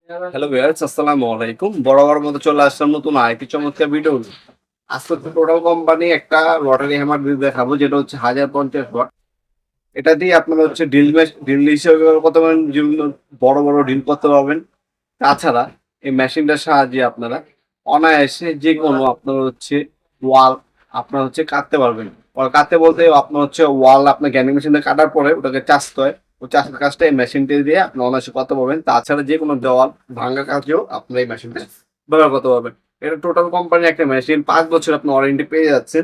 Hello viewers, আসসালামু আলাইকুম। বরাবর মতো চলে আসলাম নতুন আরেকটি চমৎকার ভিডিও। আজকে টোটাল কোম্পানি একটা রটারি হ্যামার দিয়ে দেখাবো, যেটা হচ্ছে 1050 ওয়াট। এটা দিয়ে আপনারা হচ্ছে ড্রিল হিসেবে ব্যবহার করতে পারেন, যেগুলো বড় বড় ড্রিল করতে পারবেন। তাছাড়া এই মেশিনটার সাহায্যে আপনারা অনায়াসে যে কোনো আপনার হচ্ছে ওয়াল আপনার হচ্ছে কাটতে পারবেন। কাটতে বলতে আপনার হচ্ছে ওয়াল আপনার গ্যান্ডিং মেশিন দিয়ে কাটার পরে ওটাকে চাষতে হয়। ওই চাষের কাজটা এই মেশিনটি দিয়ে আপনি অনায়াসে করতে পারবেন। তাছাড়া যে কোনো দেওয়াল ভাঙা কাজেও আপনার এই মেশিনটা ব্যবহার করতে পারবেন। এটা টোটাল কোম্পানি একটা মেশিন, 5 বছর আপনি ওয়ারেন্টি পেয়ে যাচ্ছেন।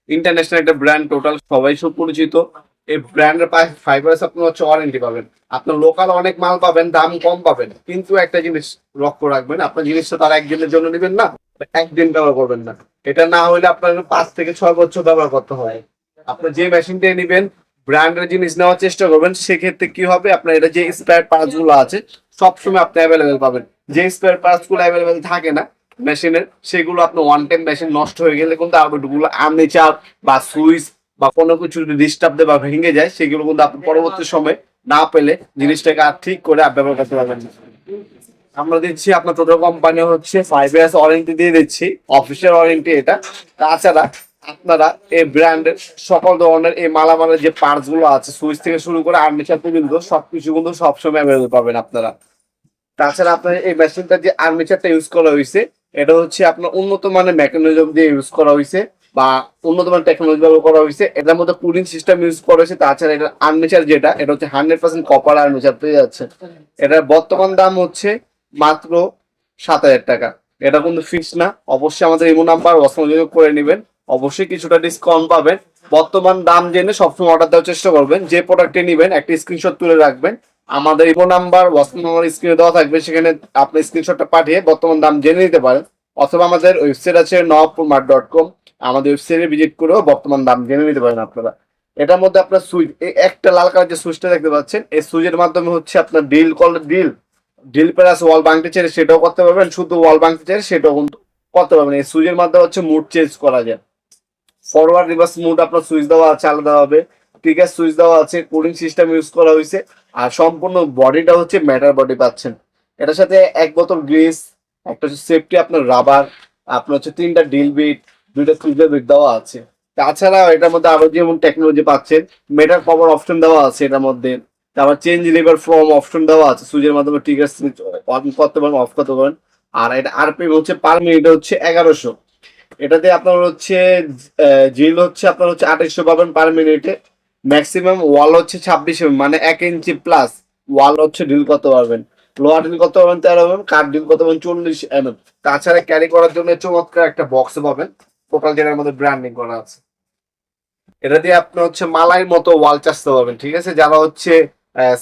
ইন্টারন্যাশনাল একটা ব্র্যান্ড, টোটাল সবাই সুপরিচিত। এই ব্র্যান্ডের ফাইবার্স আপনি হচ্ছে ওয়ারেন্টি পাবেন। আপনার লোকাল অনেক মাল পাবেন, দাম কম পাবেন, কিন্তু একটা জিনিস লক্ষ্য রাখবেন, আপনার জিনিসটা তার একদিনের জন্য নেবেন না, একদিন ব্যবহার করবেন না। এটা না হলে আপনার 5 থেকে 6 বছর ব্যবহার করতে হয়। আপনার যে মেশিনটা নেবেন ব্র্যান্ডের জিনিস নেওয়ার চেষ্টা করবেন। সেক্ষেত্রে কি হবে, আপনার এটা যে স্পেয়ার পার্টস গুলো আছে সবসময় আপনি অ্যাভেলেবেল পাবেন। যে স্পেয়ার পার্টস গুলো অ্যাভেলেবেল থাকে না মেশিনের, সেগুলো আপনার ওয়ান টাইম মেশিন নষ্ট হয়ে গেলে কিন্তু আর্মেচার আর্মেচার বা সুইচ বা কোনো কিছু ডিস্টার্ব দেয় বা ভেঙে যায়, সেগুলো কিন্তু আপনি পরবর্তী সময় না পেলে জিনিসটাকে আর ঠিক করে ব্যবহার করতে পারবেন না। আমরা দিচ্ছি আপনার টোটাল কোম্পানি হচ্ছে 5 ইয়ার্স ওয়ারেন্টি দিয়ে দিচ্ছি, অফিসিয়াল ওয়ারেন্টি এটা। তাছাড়া আপনারা এই ব্র্যান্ডের সকল ধরনের এই মালামালের যে পার্টস গুলো আছে, সুইচ থেকে শুরু করে আর্মেচার পর্যন্ত সবকিছু কিন্তু সবসময় অ্যাভেলেবল পাবেন আপনারা। তাছাড়া আপনার এই মেশিনটা যে আর্মেচারটা ইউজ করা হয়েছে, এটা হচ্ছে আপনার উন্নত মানের মেকানিজম দিয়ে ইউজ করা হয়েছে বা উন্নত মানের টেকনোলজি ব্যবহার করা হয়েছে। এটার মধ্যে কুলিং সিস্টেম ইউজ করা হয়েছে। তাছাড়া এটা আর্মেচার যেটা, এটা হচ্ছে 100% কপার আর্মেচার পেয়ে যাচ্ছে। এটার বর্তমান দাম হচ্ছে মাত্র 7,000 টাকা। এটা কিন্তু ফিক্স না, অবশ্যই আমাদের ইমো নাম্বার যোগাযোগ করে নেবেন, অবশ্যই কিছুটা ডিসকাউন্ট পাবেন। বর্তমান দাম জেনে সবসময় অর্ডার দেওয়ার চেষ্টা করবেন। যে প্রোডাক্টে নেবেন একটা স্ক্রিনশট তুলে রাখবেন, আমাদের ইমো নাম্বার হোয়াটসঅ্যাপ নাম্বার স্ক্রিনে দেওয়া থাকবে, সেখানে আপনি স্ক্রিনশটটা পাঠিয়ে বর্তমান দাম জেনে নিতে পারেন। অথবা আমাদের ওয়েবসাইট আছে nawapurmart.com, আমাদের ওয়েবসাইটে ভিজিট করেও বর্তমান দাম জেনে নিতে পারেন আপনারা। এটার মধ্যে আপনার সুইচ, এই একটা লাল কালার যে সুইচটা দেখতে পাচ্ছেন, এই সুইচের মাধ্যমে হচ্ছে আপনার ড্রিল প্লাস ওয়াল ভাঙতে চাইলে সেটাও করতে পারবেন, শুধু ওয়াল ভাঙতে চাইলে সেটাও কিন্তু করতে পারবেন। এই সুইচের মাধ্যমে হচ্ছে মুড চেঞ্জ করা যায়। ফরওয়ার্ড রিভার্স মুড আপনার সুইচ দেওয়া আছে আলাদা হবে, ট্রিগার সুইচ দেওয়া আছে, কুলিং সিস্টেম ইউজ করা হয়েছে। আর সম্পূর্ণ বডিটা হচ্ছে ম্যাটার বডি পাচ্ছেন। এটার সাথে এক বোতল গ্রিস, একটা হচ্ছে সেফটি আপনার রাবার, আপনার হচ্ছে 3টা ড্রিল বিট, 2টা সুইচের বিট দেওয়া আছে। তাছাড়া এটার মধ্যে আরো যেমন টেকনোলজি পাচ্ছেন, মেটার পাওয়ার অপশন দেওয়া আছে এটার মধ্যে। তারপর চেঞ্জ লিভার ফ্রম অপশন দেওয়া আছে, সুইচের মাধ্যমে ট্রিগার সুইচ অন করতে পারেন, অফ করতে পারেন। আর এটা আরপিএম হচ্ছে পার মিনিট হচ্ছে 1100। এটাতে আপনার হচ্ছে জিল হচ্ছে আপনার হচ্ছে 2800 পাবেন পার মিনিটে। ম্যাক্সিমাম ওয়াল হচ্ছে 26 মানে 1 ইঞ্চি প্লাস ওয়াল হচ্ছে ডিল করতে পারবেন। লোয়ার ডিল করতে পারবেন 13 mm, কাঠ ডিল করতে পারবেন 40 mm। তাছাড়া ক্যারি করার জন্য চমৎকার একটা বক্স পাবেন, টোটাল যেটার মধ্যে ব্র্যান্ডিং করা আছে। এটা দিয়ে আপনি হচ্ছে মালাইর মতো ওয়াল চাষতে পারবেন। ঠিক আছে, যারা হচ্ছে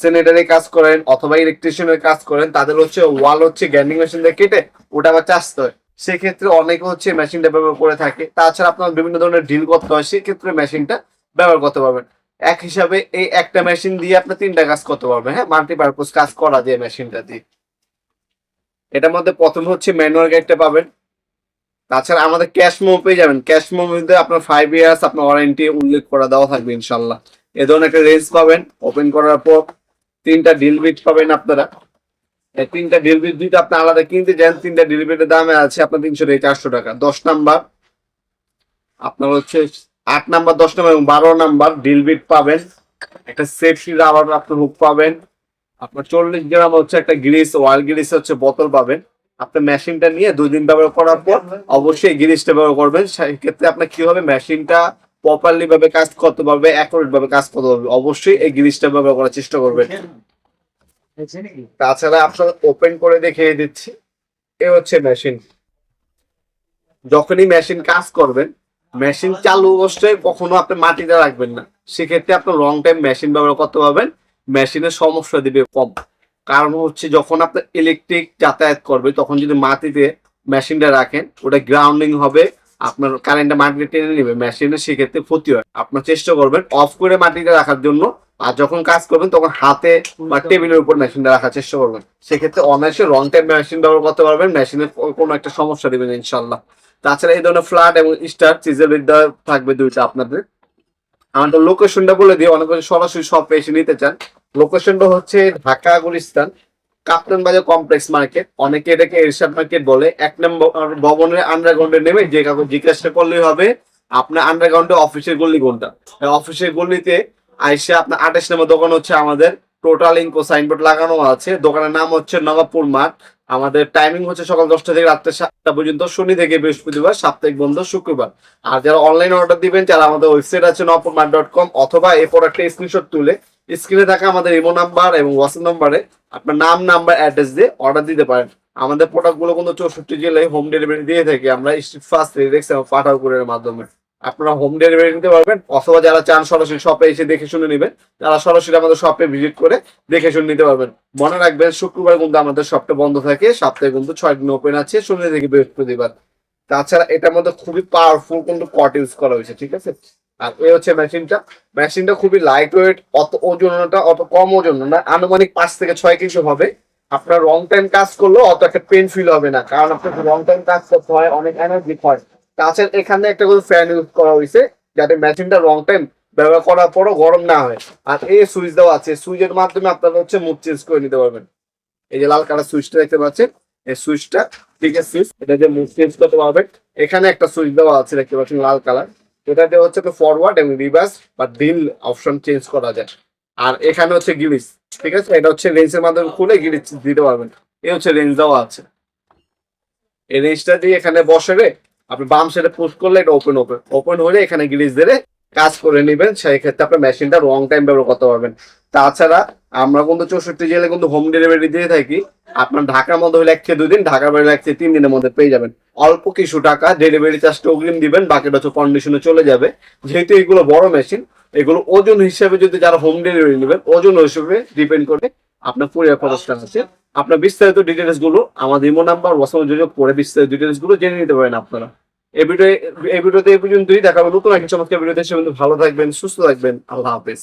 স্যানিটারি কাজ করেন অথবা ইলেকট্রিশিয়ানের কাজ করেন, তাদের হচ্ছে ওয়াল হচ্ছে গ্যান্ডিং মেশিন দিয়ে কেটে ওটা আবার চাষতে হয়। সেক্ষেত্রে অনেকে হচ্ছে মেশিনটা ব্যবহার করে থাকে। তাছাড়া আপনার বিভিন্ন ধরনের ডিল করতে হয়, সেক্ষেত্রে মেশিনটা ব্যবহার করতে পারবেন। এক হিসাবে এই একটা মেশিন দিয়ে আপনি 3টা কাজ করতে পারবেন। হ্যাঁ, মাল্টিপারপাস কাজ করা যায় মেশিনটা দিয়ে। এটার মধ্যে প্রথম হচ্ছে ম্যানুয়াল গাইডটা পাবেন। তাছাড়া আমাদের ক্যাশ মেমো পেয়ে যাবেন। ক্যাশ মেমোর মধ্যে আপনার 5 ইয়ার্স আপনার ওয়ারেন্টি উল্লেখ করা দেওয়া থাকবে ইনশাল্লাহ। এ ধরনের একটা রেঞ্জ পাবেন। ওপেন করার পর 3টা ডিল বিট পাবেন আপনারা। এই 3টা ডিল বিট যদি আপনি আলাদা কিনতে চান, 3টা ডিল বিটের দামে আছে আপনার 300 থেকে 400 টাকা। 10 নাম্বার আপনার হচ্ছে 8 নাম্বার, 10 নাম্বার এবং 12 নাম্বার ডিল বিট পাবেন। একটা সেফটি রাবার আপনার হুক পাবেন। আপনার 40 গ্রাম হচ্ছে একটা গ্রিস, ওয়াল গ্রিস হচ্ছে বোতল পাবেন। আপনার মেশিনটা নিয়ে 2 দিন ব্যবহার করার পর অবশ্যই এই গ্রিসটা ব্যবহার করবেন। সেক্ষেত্রে আপনার কি হবে, মেশিনটা প্রপারলি ভাবে কাজ করতে পারবে, অ্যাকুরেট ভাবে কাজ করতে পারবে। অবশ্যই এই গ্রিসটা ব্যবহার করার চেষ্টা করবেন। তাছাড়া আপনার ওপেন করে দেখিয়ে দিচ্ছি, এ হচ্ছে মেশিন। যখনই মেশিন কাজ করবেন, মেশিন চালু অবস্থায় কখনো আপনি মাটিতে রাখবেন না। সেক্ষেত্রে আপনার লং টাইম মেশিন ব্যবহার করতে পারবেন, মেশিনের সমস্যা দিবে কম। কারণ হচ্ছে যখন আপনার ইলেকট্রিক যাতায়াত করবে, তখন যদি মাটিতে মেশিনটা রাখেন, ওটা গ্রাউন্ডিং হবে, আপনার কারেন্টটা মাটিতে টেনে নেবে মেশিনের, সেক্ষেত্রে ক্ষতি হয়। আপনার চেষ্টা করবেন অফ করে মাটিতে রাখার জন্য। আর যখন কাজ করবেন তখন হাতে বা টেবিলের উপর মেশিনটা রাখার চেষ্টা করবেন। সেক্ষেত্রে অনায়াসে লং টাইম মেশিন ব্যবহার করতে পারবেন, মেশিনের কোনো একটা সমস্যা দিবেন ইনশাল্লাহ। তাছাড়া এই ধরনের ফ্ল্যাট এবং স্টার চিজের বিদ্যা থাকবে 2টা আপনাদের। আমাদের লোকেশনটা বলে দিয়ে, অনেক সরাসরি সব এসে নিতে চান। লোকেশনটা হচ্ছে ঢাকা গুলিস্তান, কাপ্তান বাজার কমপ্লেক্স মার্কেট, অনেকে এটাকে এরশাদ মার্কেট বলে। 1 নম্বর ভবনের আন্ডারগ্রাউন্ডে নেমে যে কাউকে জিজ্ঞাসা করলেই হবে আপনার আন্ডারগ্রাউন্ডে অফিসের গলি কোনটা। অফিসের গলিতে আইসে আপনার 28 নম্বর দোকান হচ্ছে আমাদের। টোটাল ইনফো সাইনবোর্ড লাগানো আছে। দোকানের নাম হচ্ছে নবাবপুর মাঠ। আমাদের টাইমিং হচ্ছে সকাল 10টা থেকে রাত্রে 7টা পর্যন্ত, শনি থেকে বৃহস্পতিবার, সাপ্তাহিক বন্ধ শুক্রবার। আর যারা অনলাইন অর্ডার দিবেন, যারা আমাদের ওয়েবসাইট আছে নবাবপুরমাঠ.com, অথবা এই প্রোডাক্টটা স্ক্রিনশট তুলে স্ক্রিনে থাকা আমাদের ইমো নাম্বার এবং হোয়াটসঅ্যাপ নাম্বারে আপনার নাম, নাম্বার, অ্যাড্রেস দিয়ে অর্ডার দিতে পারেন। আমাদের প্রোডাক্ট গুলো কিন্তু 64 জেলায় হোম ডেলিভারি দিয়ে থাকি আমরা, স্ট্রিট ফাস্ট, রিলেক্স এবং পাঠাও কুরিয়ারের মাধ্যমে। আপনারা হোম ডেলিভারি নিতে পারবেন, অথবা যারা চান সরাসরি শপে এসে দেখে শুনে নেবেন, তারা সরাসরি আমাদের শপে ভিজিট করে দেখে শুনে নিতে পারবেন। মনে রাখবেন শুক্রবার কিন্তু আমাদের শপটা বন্ধ থাকে, সপ্তাহে কিন্তু 6 দিন ওপেন আছে, শনি থেকে বৃহস্পতিবার। তাছাড়া এটার মধ্যে খুবই পাওয়ারফুল কিন্তু কট ইউজ করা হয়েছে, ঠিক আছে। আর এই হচ্ছে মেশিনটা খুবই লাইট ওয়েট, অত ওজনটা অত কম ওজন না, আনুমানিক 5 থেকে 6 কেজি হবে। আপনার লং টাইম কাজ করলেও অত একটা পেন ফিল হবে না, কারণ আপনার লং টাইম কাজ করতে হয়, অনেক এনার্জি হয়। তাছাড়া এখানে একটা করে ফ্যান ইউজ করা হয়েছে, যাতে মেশিনটা লং টাইম ব্যবহার করার পরও গরম না হয়। আর এই সুইচ দেওয়া আছে, সুইচের মাধ্যমে আপনারা হচ্ছে মুড চেঞ্জ করে নিতে পারবেন। এই যে লাল কালার সুইচটা দেখতে পাচ্ছেন, এই সুইচটা, ঠিক আছে, সুইচ, এটা যে মুড চেঞ্জ করতে পারবেন। এখানে একটা সুইচ দেওয়া আছে দেখতে পাচ্ছেন লাল কালার, এটাতে হচ্ছে ফরওয়ার্ড এবং রিভার্স বা ডিল অপশন চেঞ্জ করা যায়। আর এখানে হচ্ছে গিলিস, ঠিক আছে, এটা হচ্ছে রেঞ্জের মাধ্যমে খুলে গিলিস দিতে পারবেন। এই হচ্ছে রেঞ্জ দেওয়া আছে। এই রেঞ্জটা দিয়ে এখানে বসে আপনি বাম সাইডে পুশ করলে এটা ওপেন হলে এখানে গিলিস দিয়ে কাজ করে নেবেন। সেই ক্ষেত্রে আপনার মেশিনটা লং টাইম ব্যবহার করতে পারবেন। তাছাড়া আমরা কিন্তু 64 জেলায় কিন্তু হোম ডেলিভারি দিয়ে থাকি। আপনার ঢাকার মধ্যে হলে 1 থেকে 2 দিন, ঢাকার বাইরে 1 থেকে 3 দিনের মধ্যে পেয়ে যাবেন। অল্প কিছু টাকা ডেলিভারি চার্জটা অগ্রিম দিবেন, বাকিটা হচ্ছে কন্ডিশনে চলে যাবে। যেহেতু এগুলো বড় মেশিন, এগুলো ওজন হিসেবে যদি যারা হোম ডেলিভারি নেবেন, ওজন হিসেবে ডিপেন্ড করে আপনার কুরিয়ার খরচটা আছে। আপনার বিস্তারিত ডিটেলস গুলো আমাদের ইমো নাম্বার, হোয়াটসঅ্যাপ যোগাযোগ করে বিস্তারিত ডিটেলস গুলো জেনে নিতে পারেন আপনারা। এই ভিডিওতে এই পর্যন্তই। দেখা হবে নতুন একটা চমৎকার ভিডিওতে। সে ভালো থাকবেন, সুস্থ থাকবেন। আল্লাহ হাফেজ।